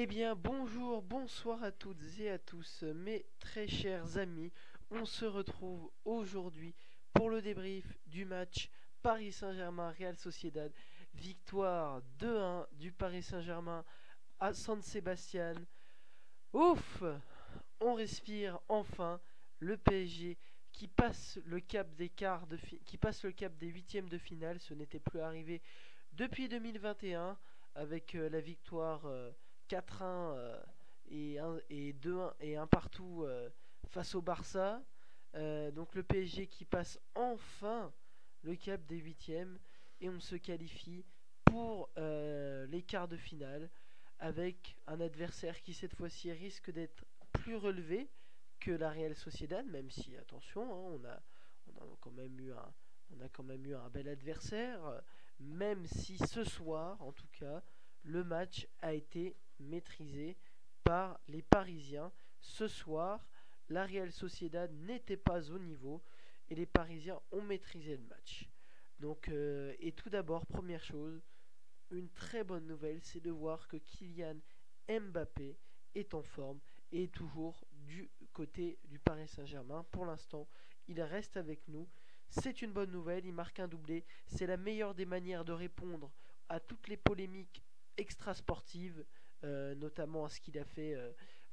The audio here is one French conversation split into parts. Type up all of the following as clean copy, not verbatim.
Eh bien, bonjour, bonsoir à toutes et à tous, mes très chers amis. On se retrouve aujourd'hui pour le débrief du match Paris Saint-Germain-Real Sociedad. Victoire 2-1 du Paris Saint-Germain à San Sebastian. Ouf! On respire enfin. Le PSG qui passe le cap des qui passe le cap des huitièmes de finale. Ce n'était plus arrivé depuis 2021 avec la victoire 4-1 et 2-1 et un partout face au Barça. Donc le PSG qui passe enfin le cap des huitièmes et on se qualifie pour les quarts de finale avec un adversaire qui cette fois-ci risque d'être plus relevé que la Real Sociedad, même si attention, hein, on a quand même eu un bel adversaire, même si ce soir, en tout cas, le match a été maîtrisé par les Parisiens. Ce soir, la Real Sociedad n'était pas au niveau et les Parisiens ont maîtrisé le match. Donc, et tout d'abord, première chose, une très bonne nouvelle, c'est de voir que Kylian Mbappé est en forme et est toujours du côté du Paris Saint-Germain. Pour l'instant, il reste avec nous. C'est une bonne nouvelle, il marque un doublé. C'est la meilleure des manières de répondre à toutes les polémiques extrasportives, notamment à ce qu'il a fait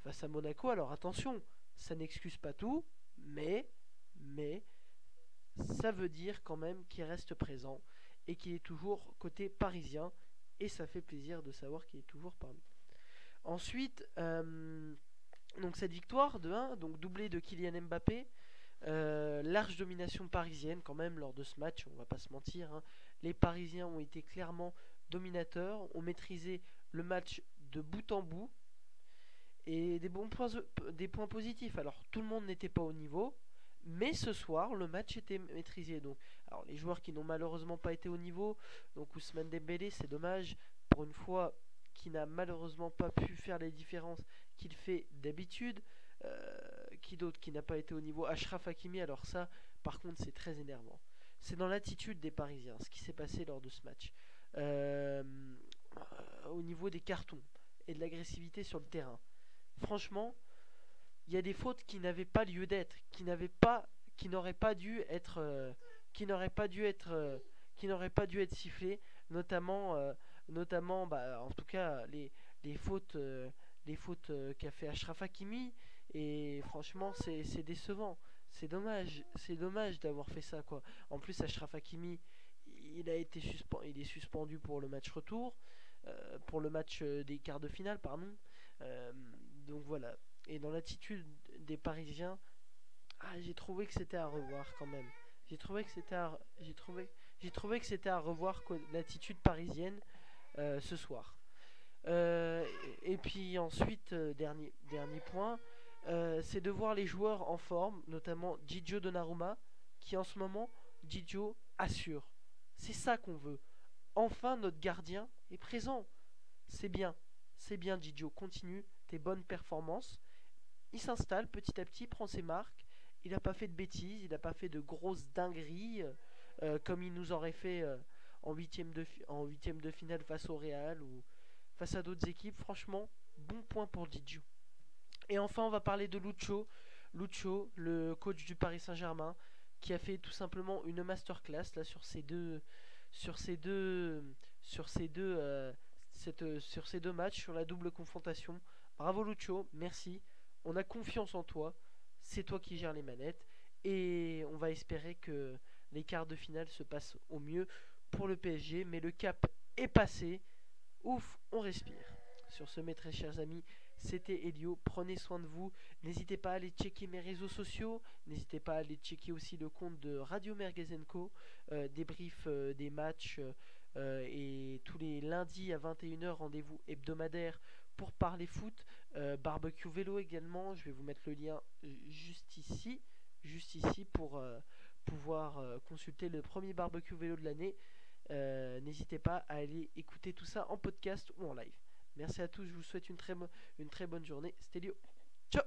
face à Monaco. Alors attention, ça n'excuse pas tout, mais ça veut dire quand même qu'il reste présent et qu'il est toujours côté parisien. Et ça fait plaisir de savoir qu'il est toujours parmi. Ensuite, donc cette victoire de 1, donc doublé de Kylian Mbappé, large domination parisienne quand même lors de ce match, on va pas se mentir, hein. Les Parisiens ont été clairement dominateurs, ont maîtrisé le match de bout en bout et des points positifs. Alors tout le monde n'était pas au niveau, mais ce soir le match était maîtrisé. Donc, alors les joueurs qui n'ont malheureusement pas été au niveau, donc Ousmane Dembélé, c'est dommage pour une fois qui n'a malheureusement pas pu faire les différences qu'il fait d'habitude. Qui d'autre qui n'a pas été au niveau? Achraf Hakimi, alors ça, par contre, c'est très énervant. C'est dans l'attitude des Parisiens, ce qui s'est passé lors de ce match. Euh, Au niveau des cartons et de l'agressivité sur le terrain. Franchement, il y a des fautes qui n'avaient pas lieu d'être, qui n'auraient pas dû être, qui n'auraient pas dû être sifflées, notamment, en tout cas, les fautes qu'a fait Achraf Hakimi. Et franchement, c'est décevant. C'est dommage d'avoir fait ça, quoi. En plus, Achraf Hakimi, il est suspendu pour le match retour, pour le match des quarts de finale, pardon. Euh, donc voilà. Et dans l'attitude des Parisiens, j'ai trouvé que c'était à revoir quand même. J'ai trouvé que c'était à revoir l'attitude parisienne ce soir. Euh, et puis ensuite, dernier point, c'est de voir les joueurs en forme, notamment Gigio Donnarumma, qui en ce moment, Gigio assure. C'est ça qu'on veut. Enfin, notre gardien est présent. C'est bien, c'est bien Gigio, continue tes bonnes performances. Il s'installe petit à petit, prend ses marques. Il n'a pas fait de bêtises, il n'a pas fait de grosses dingueries comme il nous aurait fait en huitième de finale face au Real ou face à d'autres équipes. Franchement, bon point pour Didio. Et enfin, on va parler de Lucho. Lucho, le coach du Paris Saint-Germain, qui a fait tout simplement une masterclass là sur ces deux, sur ces deux, sur ces deux matchs, sur la double confrontation. Bravo Lucho, merci. On a confiance en toi. C'est toi qui gères les manettes. Et on va espérer que les quarts de finale se passent au mieux pour le PSG. Mais le cap est passé. Ouf, on respire. Sur ce, mes très chers amis, c'était Elio. Prenez soin de vous. N'hésitez pas à aller checker mes réseaux sociaux. N'hésitez pas à aller checker aussi le compte de Radio Mergazenco. Débrief des matchs. Et tous les lundis à 21h, rendez-vous hebdomadaire pour parler foot. Barbecue vélo également. Je vais vous mettre le lien juste ici pour pouvoir consulter le premier barbecue vélo de l'année. N'hésitez pas à aller écouter tout ça en podcast ou en live. Merci à tous, je vous souhaite une très bonne journée. C'était Léo. Ciao.